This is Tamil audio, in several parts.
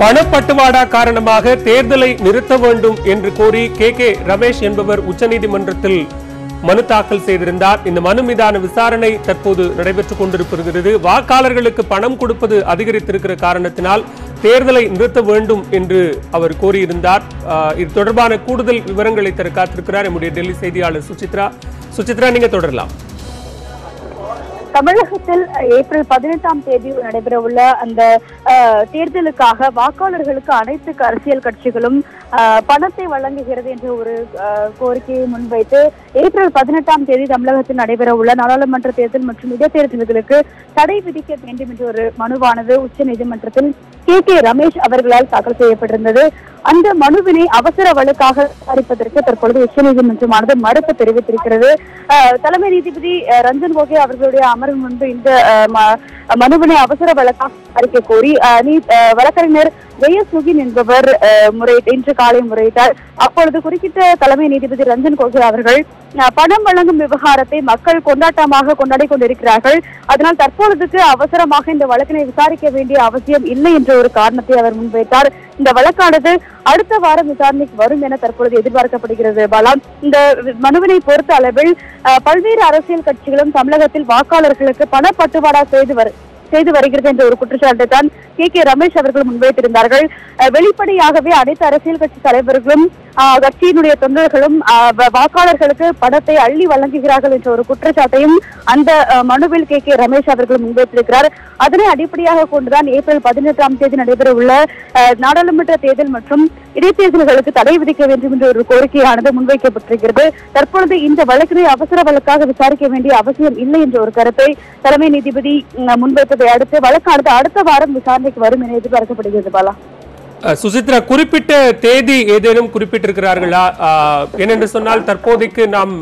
பணப்பட்டுவாடா காரணமாக தேர்தலை நிறுத்த வேண்டும் என்று கோரி கே ரமேஷ் என்பவர் உச்சநீதிமன்றத்தில் மனு தாக்கல் செய்திருந்தார். இந்த மனு மீதான விசாரணை தற்போது நடைபெற்றுக் கொண்டிருக்கிறது. வாக்காளர்களுக்கு பணம் கொடுப்பது அதிகரித்திருக்கிற காரணத்தினால் தேர்தலை நிறுத்த வேண்டும் என்று அவர் கோரியிருந்தார். இது தொடர்பான கூடுதல் விவரங்களை தர காத்திருக்கிறார் நம்முடைய டெல்லி செய்தியாளர் சுசித்ரா, நீங்க தொடரலாம். தமிழகத்தில் ஏப்ரல் 18ஆம் தேதி நடைபெறவுள்ள அந்த தேர்தலுக்காக வாக்காளர்களுக்கு அனைத்து அரசியல் கட்சிகளும் பணத்தை வழங்குகிறது என்ற ஒரு கோரிக்கையை முன்வைத்து ஏப்ரல் 18ஆம் தேதி தமிழகத்தில் நடைபெறவுள்ள நாடாளுமன்ற தேர்தல் மற்றும் இடைத்தேர்தல்களுக்கு தடை விதிக்க வேண்டும் என்ற ஒரு மனுவானது உச்சநீதிமன்றத்தில் கே ரமேஷ் அவர்களால் தாக்கல் செய்யப்பட்டிருந்தது. அந்த மனுவினை அவசர வழக்காக விசாரிப்பதற்கு தற்பொழுது உச்சநீதிமன்றமானது மறுப்பு தெரிவித்திருக்கிறது. தலைமை நீதிபதி ரஞ்சன் கோகோய் அவர்களுடைய அமர்வு முன்பு இந்த மனுவினை அவசர வழக்காக விசாரிக்க கோரி வழக்கறிஞர் ஜெயசுகின் என்பவர் இன்று காலை முறையிட்டார். அப்பொழுது குறுக்கிட்ட தலைமை நீதிபதி ரஞ்சன் கோகோய் அவர்கள் பணம் வழங்கும் விவகாரத்தை மக்கள் கொண்டாட்டமாக கொண்டாடி கொண்டிருக்கிறார்கள், அதனால் தற்பொழுதுக்கு அவசரமாக இந்த வழக்கினை விசாரிக்க வேண்டிய அவசியம் இல்லை என்ற ஒரு காரணத்தை அவர் முன்வைத்தார். இந்த வழக்கானது அடுத்த வாரம் விசாரணைக்கு வரும் என தற்பொழுது எதிர்பார்க்கப்படுகிறது. பாலா, இந்த மனுவினை பொறுத்த அளவில் பல்வேறு அரசியல் கட்சிகளும் தமிழகத்தில் வாக்காளர்களுக்கு பணப்பட்டுவாடா செய்து வருகிறது என்ற ஒரு குற்றச்சாட்டை தான் கே ரமேஷ் அவர்கள் முன்வைத்திருந்தார்கள். வெளிப்படையாகவே அனைத்து அரசியல் கட்சி தலைவர்களும் கட்சியினுடைய தொண்டர்களும் வாக்காளர்களுக்கு பணத்தை அள்ளி வழங்குகிறார்கள் என்ற ஒரு குற்றச்சாட்டையும் அந்த மனுவில் கே ரமேஷ் அவர்கள் முன்வைத்திருக்கிறார். அதனை அடிப்படையாக கொண்டுதான் ஏப்ரல் 18ஆம் தேதி நடைபெறவுள்ள நாடாளுமன்ற தேர்தல் மற்றும் இடைத்தேர்தல்களுக்கு தடை விதிக்க வேண்டும் என்ற ஒரு கோரிக்கையானது முன்வைக்கப்பட்டிருக்கிறது. தற்பொழுது இந்த வழக்கினை அவசர வழக்காக விசாரிக்க வேண்டிய அவசியம் இல்லை என்ற ஒரு கருத்தை தலைமை நீதிபதி முன்வைத்ததை அடுத்து வழக்கானது அடுத்த வாரம் விசாரணைக்கு வரும் என எதிர்பார்க்கப்படுகிறது. பாலா, சுசித்ரா, குறிப்பிட்ட தேதி ஏதேனும் குறிப்பிட்டிருக்கிறார்களா? ஏனென்று சொன்னால் தற்போதைக்கு நாம்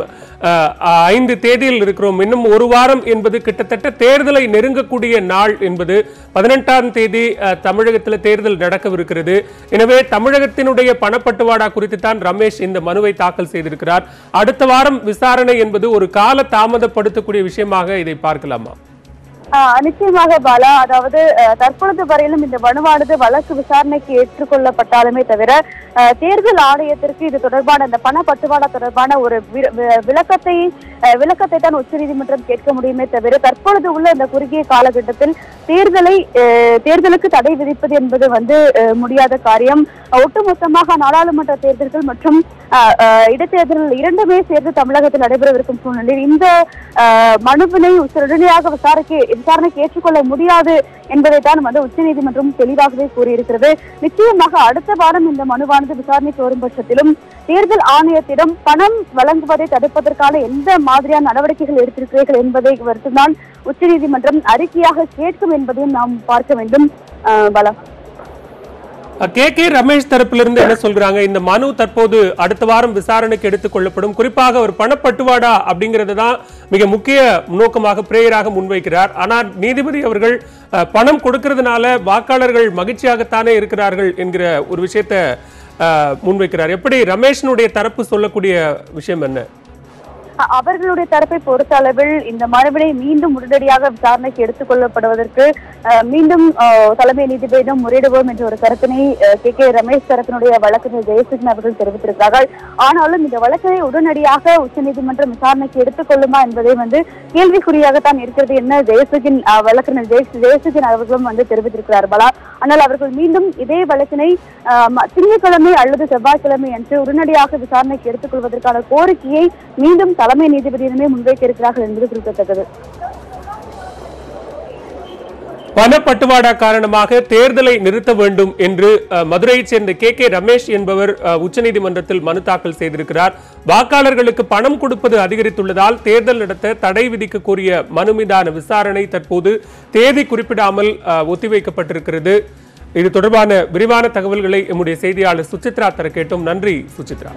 5 தேதியில் இருக்கிறோம். இன்னும் ஒரு வாரம் என்பது கிட்டத்தட்ட தேர்தலை நெருங்கக்கூடிய நாள் என்பது 18ஆம் தேதி தமிழகத்தில் தேர்தல் நடக்கவிருக்கிறது. எனவே தமிழகத்தினுடைய பணப்பட்டுவாடா குறித்து தான் ரமேஷ் இந்த மனுவை தாக்கல் செய்திருக்கிறார். அடுத்த வாரம் விசாரணை என்பது ஒரு கால தாமதப்படுத்தக்கூடிய விஷயமாக இதை பார்க்கலாமா? நிச்சயமாக பாலா, அதாவது தற்பொழுது வரையிலும் இந்த மனுவானது வழக்கு விசாரணைக்கு ஏற்றுக்கொள்ளப்பட்டாலுமே தவிர தேர்தல் ஆணையத்திற்கு இது தொடர்பான இந்த பணப்பட்டுவாடா தொடர்பான ஒரு விளக்கத்தை தான் உச்சநீதிமன்றம் கேட்க முடியுமே தவிர தற்பொழுது உள்ள இந்த குறுகிய காலகட்டத்தில் தேர்தலுக்கு தடை விதிப்பது என்பது முடியாத காரியம். ஒட்டுமொத்தமாக நாடாளுமன்ற தேர்தல்கள் மற்றும் இடைத்தேர்தல்கள் இரண்டுமே சேர்ந்து தமிழகத்தில் நடைபெறவிருக்கும் சூழ்நிலையில் இந்த மனுவினை உடனடியாக விசாரணைக்கு ஏற்றுக்கொள்ள முடியாது என்பதைத்தான் உச்சநீதிமன்றம் தெளிவாகவே கூறியிருக்கிறது. நிச்சயமாக அடுத்த வாரம் இந்த மனுவானது விசாரணைக்கு வரும் பட்சத்திலும் தேர்தல் ஆணையத்திடம் பணம் வழங்குவதை தடுப்பதற்கான எந்த மாதிரியான நடவடிக்கைகள் எடுத்திருக்கிறீர்கள் என்பதை வருத்துதான் உச்சநீதிமன்றம் அறிக்கையாக கேட்கும் என்பதையும் நாம் பார்க்க வேண்டும். பாலா, கே ரமேஷ் தரப்பிலிருந்து என்ன சொல்றாங்க? இந்த மனு தற்போது அடுத்த வாரம் விசாரணைக்கு எடுத்துக் கொள்ளப்படும். குறிப்பாக ஒரு பணப்பட்டுவாடா அப்படிங்கிறது தான் மிக முக்கிய நோக்கமாக பிரேயராக முன்வைக்கிறார். ஆனால் நீதிபதி அவர்கள் பணம் கொடுக்கிறதுனால வாக்காளர்கள் மகிழ்ச்சியாகத்தானே இருக்கிறார்கள் என்கிற ஒரு விஷயத்தை முன்வைக்கிறார். எப்படி ரமேஷனுடைய தரப்பு சொல்லக்கூடிய விஷயம் என்ன? அவர்களுடைய தரப்பை பொறுத்த அளவில் இந்த மனுவினை மீண்டும் உடனடியாக விசாரணைக்கு எடுத்துக் கொள்ளப்படுவதற்கு மீண்டும் தலைமை நீதிபதியிடம் முறையிடுவோம் என்ற ஒரு கருத்தினை கே ரமேஷ் தரப்பினுடைய வழக்கறிஞர் ஜெயசுகின் அவர்கள் தெரிவித்திருக்கிறார்கள். ஆனாலும் இந்த வழக்கை உடனடியாக உச்சநீதிமன்றம் விசாரணைக்கு எடுத்துக் கொள்ளுமா என்பதை கேள்விக்குறியாகத்தான் இருக்கிறது என்ன வழக்கறிஞர் ஜெயசுகின் அவர்களும் தெரிவித்திருக்கிறார். பாலா, ஆனால் அவர்கள் மீண்டும் இதே வழக்கினை திங்கட்கிழமை அல்லது செவ்வாய்க்கிழமை அன்று உடனடியாக விசாரணைக்கு எடுத்துக் கொள்வதற்கான கோரிக்கையை மீண்டும் தலைமை நீதிபதியிடமே முன்வைக்க இருக்கிறார்கள் என்பது குறிப்பிடத்தக்கது. பணப்பட்டுவாடா காரணமாக தேர்தலை நிறுத்த வேண்டும் என்று மதுரையைச் சேர்ந்த கே ரமேஷ் என்பவர் உச்சநீதிமன்றத்தில் மனு தாக்கல் செய்திருக்கிறார். வாக்காளர்களுக்கு பணம் கொடுப்பது அதிகரித்துள்ளதால் தேர்தல் நடத்த தடை விதிக்க கோரிய மனு மீதான விசாரணை தற்போது தேதி குறிப்பிடாமல் ஒத்திவைக்கப்பட்டிருக்கிறது. இது தொடர்பான விரிவான தகவல்களை நம்முடைய செய்தியாளர் சுசித்ரா தர கேட்டோம். நன்றி சுசித்ரா.